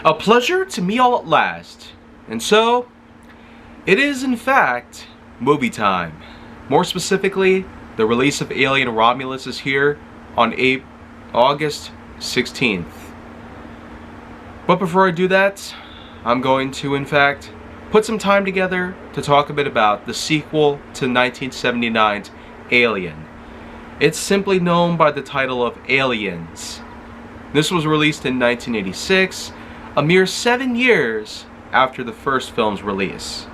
A pleasure to me all at last. And so, it is in fact movie time. More specifically, the release of Alien Romulus is here on August 16th. But before I do that, I'm going to in fact put some time together to talk a bit about the sequel to 1979's Alien. It's simply known by the title of Aliens. This was released in 1986, a mere 7 years after the first film's release.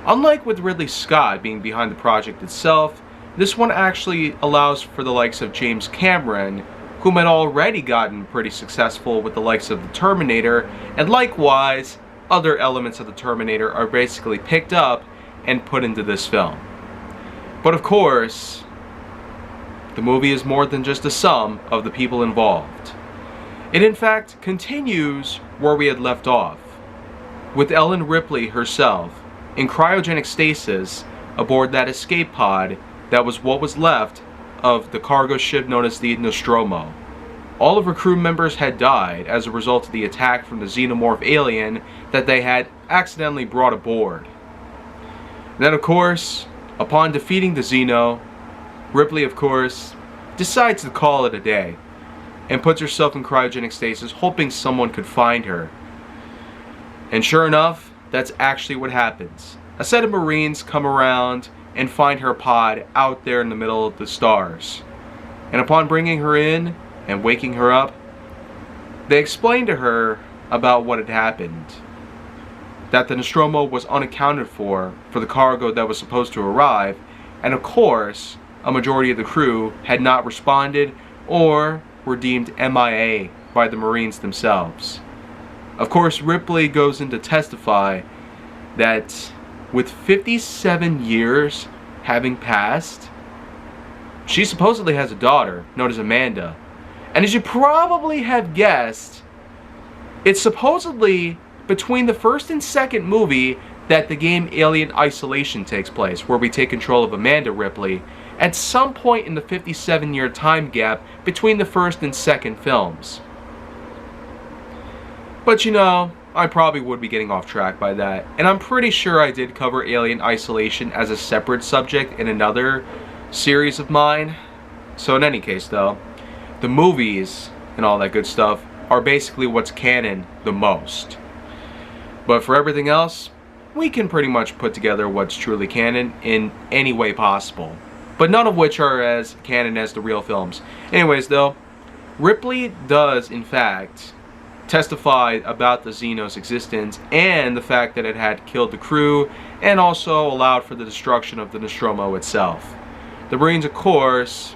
Unlike with Ridley Scott being behind the project itself, this one actually allows for the likes of James Cameron, whom had already gotten pretty successful with the likes of the Terminator, and likewise, other elements of the Terminator are basically picked up and put into this film. But of course, the movie is more than just a sum of the people involved. It in fact continues where we had left off, with Ellen Ripley herself in cryogenic stasis aboard that escape pod that was what was left of the cargo ship known as the Nostromo. All of her crew members had died as a result of the attack from the xenomorph alien that they had accidentally brought aboard. And then of course, upon defeating the Xeno, Ripley of course decides to call it a day and puts herself in cryogenic stasis hoping someone could find her. And sure enough, that's actually what happens. A set of Marines come around and find her pod out there in the middle of the stars. And upon bringing her in and waking her up, they explain to her about what had happened. That the Nostromo was unaccounted for the cargo that was supposed to arrive, and of course, a majority of the crew had not responded or were deemed MIA by the Marines themselves. Of course, Ripley goes in to testify that with 57 years having passed, she supposedly has a daughter known as Amanda. And as you probably have guessed, it's supposedly between the first and second movie that the game Alien Isolation takes place, where we take control of Amanda Ripley, at some point in the 57-year time gap between the first and second films. But you know, I probably would be getting off track by that, and I'm pretty sure I did cover Alien Isolation as a separate subject in another series of mine. So in any case though, the movies and all that good stuff are basically what's canon the most. But for everything else, we can pretty much put together what's truly canon in any way possible, but none of which are as canon as the real films. Anyways though, Ripley does in fact testify about the Xeno's existence and the fact that it had killed the crew and also allowed for the destruction of the Nostromo itself. The Marines of course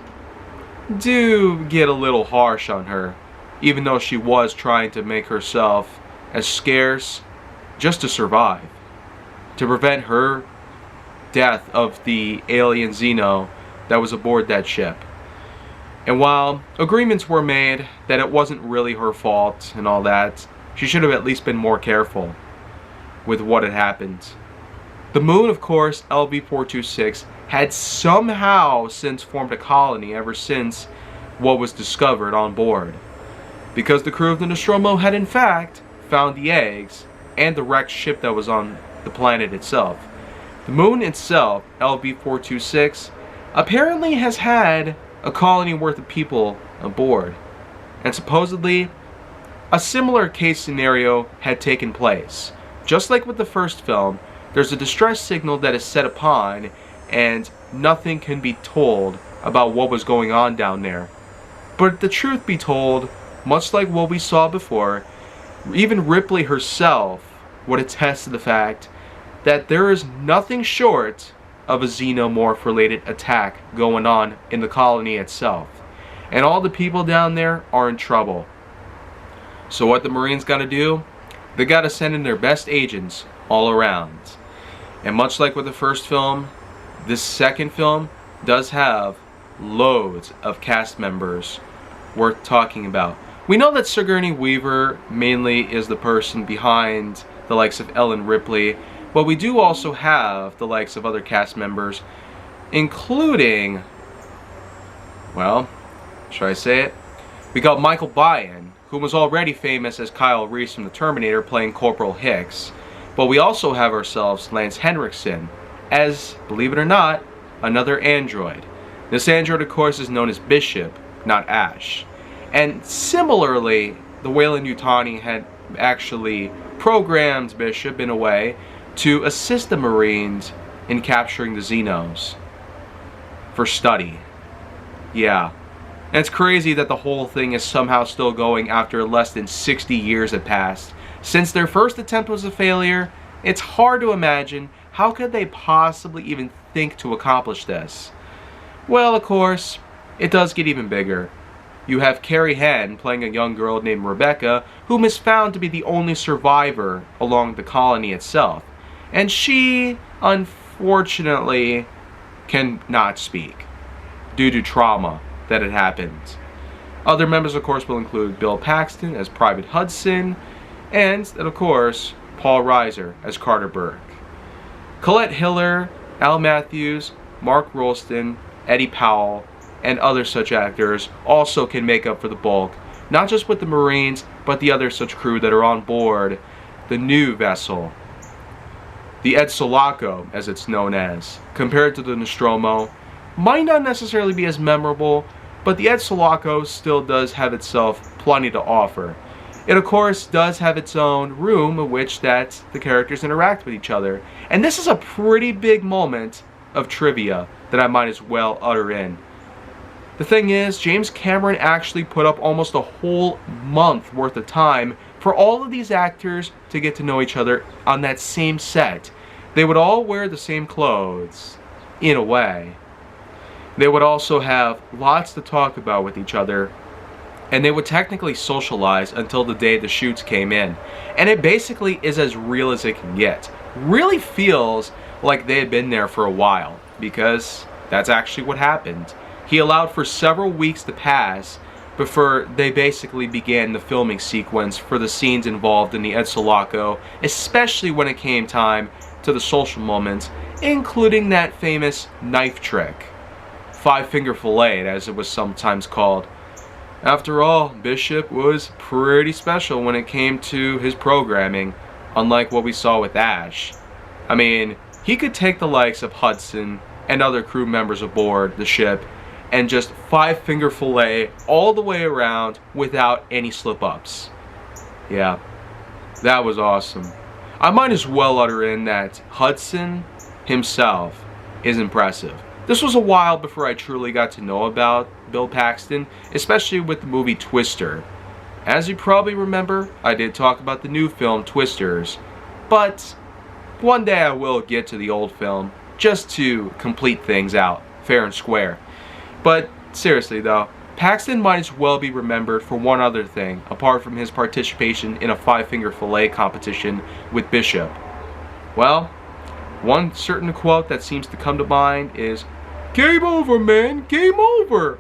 do get a little harsh on her, even though she was trying to make herself as scarce just to survive, to prevent her death of the alien Xeno that was aboard that ship. And while agreements were made that it wasn't really her fault and all that, she should have at least been more careful with what had happened. The moon, of course, LV-426, had somehow since formed a colony ever since what was discovered on board, because the crew of the Nostromo had in fact found the eggs and the wrecked ship that was on the planet itself. The moon itself, LV-426, apparently has had a colony worth of people aboard, and supposedly a similar case scenario had taken place. Just like with the first film, there's a distress signal that is set upon and nothing can be told about what was going on down there. But the truth be told, much like what we saw before, even Ripley herself would attest to the fact that there is nothing short of a xenomorph related attack going on in the colony itself, and all the people down there are in trouble. So what the Marines gotta do, they gotta send in their best agents all around. And much like with the first film, this second film does have loads of cast members worth talking about. We know that Sigourney Weaver mainly is the person behind the likes of Ellen Ripley, but we do also have the likes of other cast members, including, well, should I say it? We got Michael Biehn, who was already famous as Kyle Reese from The Terminator, playing Corporal Hicks. But we also have ourselves Lance Henriksen as, believe it or not, another android. This android, of course, is known as Bishop, not Ash. And similarly, the Weyland-Yutani had actually programmed Bishop in a way to assist the Marines in capturing the Xenos for study. Yeah. And it's crazy that the whole thing is somehow still going after less than 60 years had passed. Since their first attempt was a failure, it's hard to imagine how could they possibly even think to accomplish this. Well, of course, it does get even bigger. You have Carrie Henn playing a young girl named Rebecca, whom is found to be the only survivor along the colony itself. And she, unfortunately, cannot speak due to trauma that had happened. Other members, of course, will include Bill Paxton as Private Hudson, and, of course, Paul Reiser as Carter Burke. Colette Hiller, Al Matthews, Mark Rolston, Eddie Powell, and other such actors also can make up for the bulk, not just with the Marines, but the other such crew that are on board the new vessel. The Ed Sulaco, as it's known as, compared to the Nostromo, might not necessarily be as memorable, but the Ed Sulaco still does have itself plenty to offer. It, of course, does have its own room in which that the characters interact with each other. And this is a pretty big moment of trivia that I might as well utter in. The thing is, James Cameron actually put up almost a whole month worth of time for all of these actors to get to know each other on that same set. They would all wear the same clothes, in a way. They would also have lots to talk about with each other, and they would technically socialize until the day the shoots came in. And it basically is as real as it can get. Really feels like they had been there for a while, because that's actually what happened. He allowed for several weeks to pass before they basically began the filming sequence for the scenes involved in the Ed Sulaco, especially when it came time to the social moments, including that famous knife trick. Five-finger fillet, as it was sometimes called. After all, Bishop was pretty special when it came to his programming, unlike what we saw with Ash. I mean, he could take the likes of Hudson and other crew members aboard the ship and just five-finger fillet all the way around without any slip-ups. Yeah, that was awesome. I might as well utter in that Hudson himself is impressive. This was a while before I truly got to know about Bill Paxton, especially with the movie Twister. As you probably remember, I did talk about the new film Twisters, but one day I will get to the old film just to complete things out, fair and square. But seriously though, Paxton might as well be remembered for one other thing, apart from his participation in a five-finger fillet competition with Bishop. Well, one certain quote that seems to come to mind is, "Game over, man, game over."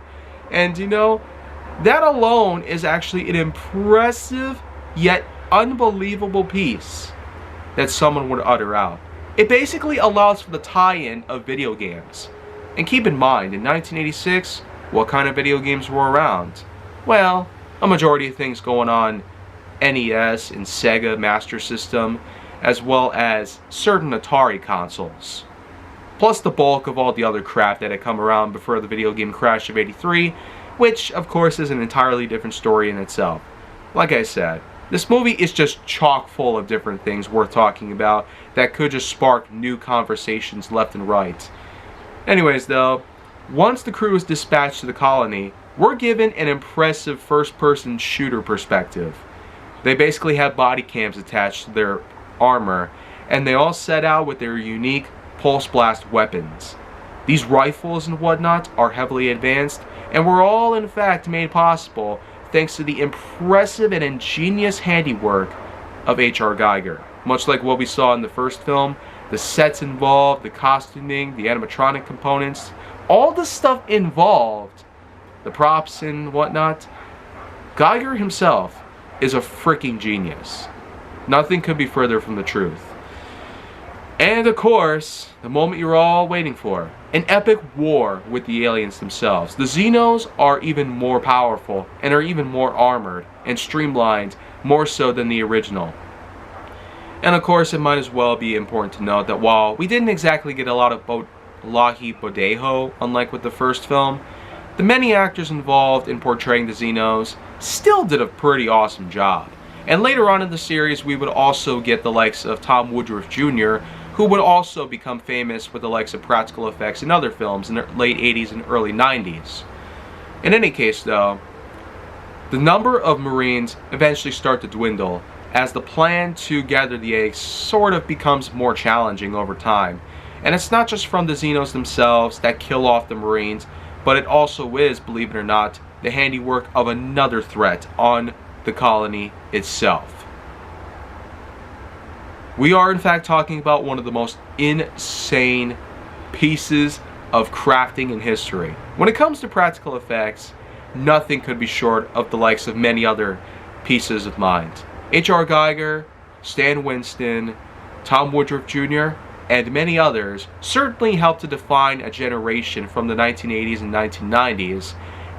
And you know, that alone is actually an impressive yet unbelievable piece that someone would utter out. It basically allows for the tie-in of video games. And keep in mind, in 1986, what kind of video games were around? Well, a majority of things going on NES and Sega Master System, as well as certain Atari consoles. Plus the bulk of all the other crap that had come around before the video game crash of '83, which of course is an entirely different story in itself. Like I said, this movie is just chock full of different things worth talking about that could just spark new conversations left and right. Anyways though, once the crew is dispatched to the colony, we're given an impressive first-person shooter perspective. They basically have body cams attached to their armor, and they all set out with their unique pulse blast weapons. These rifles and whatnot are heavily advanced, and were all in fact made possible thanks to the impressive and ingenious handiwork of H.R. Giger. Much like what we saw in the first film, the sets involved, the costuming, the animatronic components, all the stuff involved, the props and whatnot, Giger himself is a freaking genius. Nothing could be further from the truth. And of course, the moment you're all waiting for, an epic war with the aliens themselves. The Xenos are even more powerful and are even more armored and streamlined, more so than the original. And of course, it might as well be important to note that while we didn't exactly get a lot of Lahi Bodejo, unlike with the first film, the many actors involved in portraying the Xenos still did a pretty awesome job. And later on in the series, we would also get the likes of Tom Woodruff Jr., who would also become famous with the likes of practical effects in other films in the late 80s and early 90s. In any case though, the number of Marines eventually start to dwindle as the plan to gather the eggs sort of becomes more challenging over time. And it's not just from the Xenos themselves that kill off the Marines, but it also is, believe it or not, the handiwork of another threat on the colony itself. We are in fact talking about one of the most insane pieces of crafting in history. When it comes to practical effects, nothing could be short of the likes of many other pieces of mind. H.R. Giger, Stan Winston, Tom Woodruff Jr., and many others certainly helped to define a generation from the 1980s and 1990s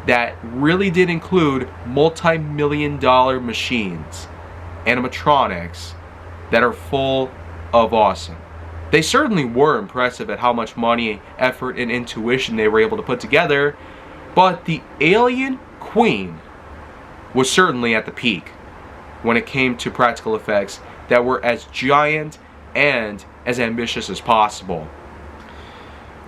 that really did include multi-million-dollar machines, animatronics, that are full of awesome. They certainly were impressive at how much money, effort, and intuition they were able to put together, but the Alien Queen was certainly at the peak when it came to practical effects that were as giant and as ambitious as possible.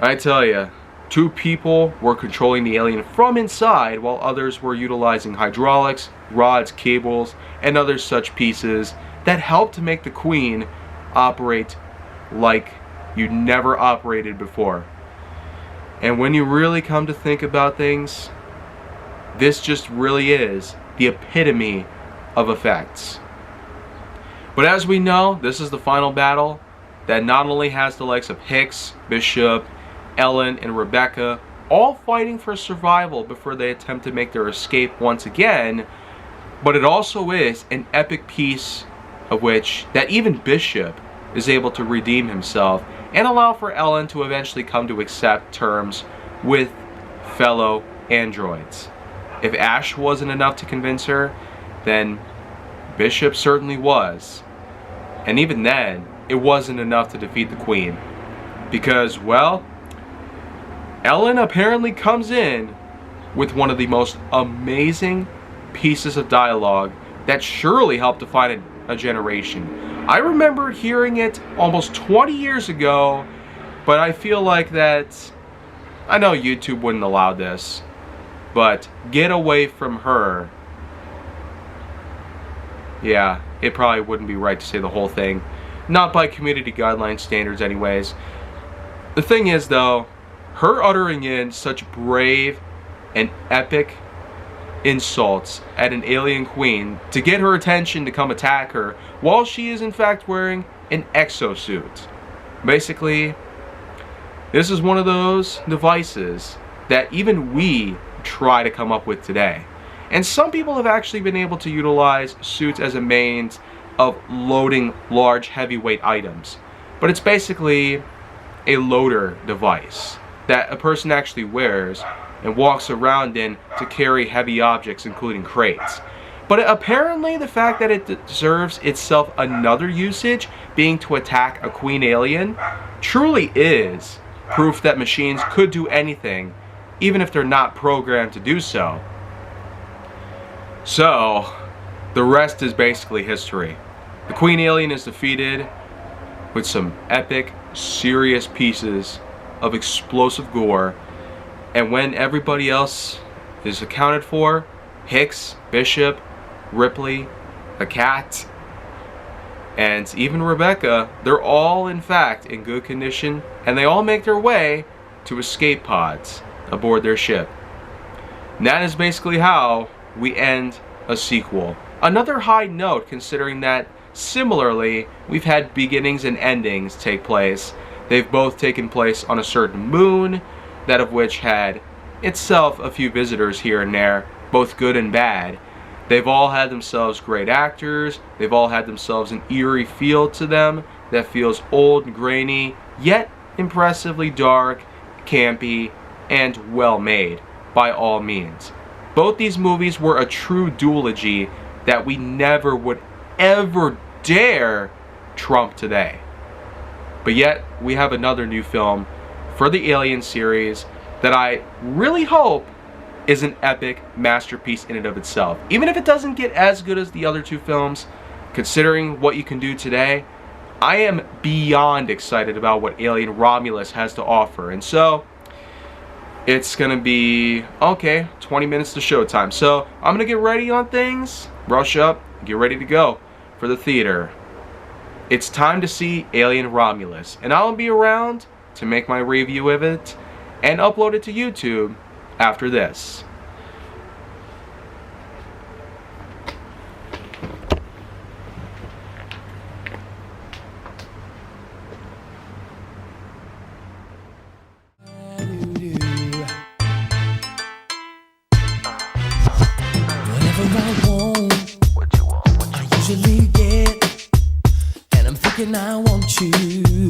I tell you, two people were controlling the alien from inside while others were utilizing hydraulics, rods, cables, and other such pieces that helped to make the Queen operate like you never operated before. And when you really come to think about things, this just really is the epitome of effects. But as we know, this is the final battle that not only has the likes of Hicks, Bishop, Ellen, and Rebecca all fighting for survival before they attempt to make their escape once again, but it also is an epic piece of which that even Bishop is able to redeem himself and allow for Ellen to eventually come to accept terms with fellow androids. If Ash wasn't enough to convince her, then Bishop certainly was. And even then, it wasn't enough to defeat the Queen. Because, well, Ellen apparently comes in with one of the most amazing pieces of dialogue that surely helped define a generation. I remember hearing it almost 20 years ago, but I feel like that, I know YouTube wouldn't allow this, but get away from her. Yeah, it probably wouldn't be right to say the whole thing. Not by community guideline standards anyways. The thing is though, her uttering in such brave and epic insults at an alien queen to get her attention to come attack her while she is in fact wearing an exosuit. Basically, this is one of those devices that even we try to come up with today. And some people have actually been able to utilize suits as a means of loading large heavyweight items. But it's basically a loader device that a person actually wears and walks around in to carry heavy objects, including crates. But apparently the fact that it deserves itself another usage, being to attack a queen alien, truly is proof that machines could do anything, even if they're not programmed to do so. So, the rest is basically history. The queen alien is defeated with some epic, serious pieces of explosive gore, and when everybody else is accounted for, Hicks, Bishop, Ripley, the cat, and even Rebecca, they're all in fact in good condition, and they all make their way to escape pods aboard their ship. And that is basically how we end a sequel. Another high note, considering that similarly we've had beginnings and endings take place. They've both taken place on a certain moon, that of which had itself a few visitors here and there, both good and bad. They've all had themselves great actors, they've all had themselves an eerie feel to them that feels old and grainy, yet impressively dark, campy, and well made, by all means. Both these movies were a true duology that we never would ever dare trump today. But yet, we have another new film for the Alien series that I really hope is an epic masterpiece in and of itself. Even if it doesn't get as good as the other two films, considering what you can do today, I am beyond excited about what Alien Romulus has to offer. And so, it's gonna be, okay, 20 minutes to showtime. So, I'm gonna get ready on things, brush up, get ready to go for the theater. It's time to see Alien Romulus, and I'll be around to make my review of it and upload it to YouTube after this. I usually get, and I'm thinking I want you.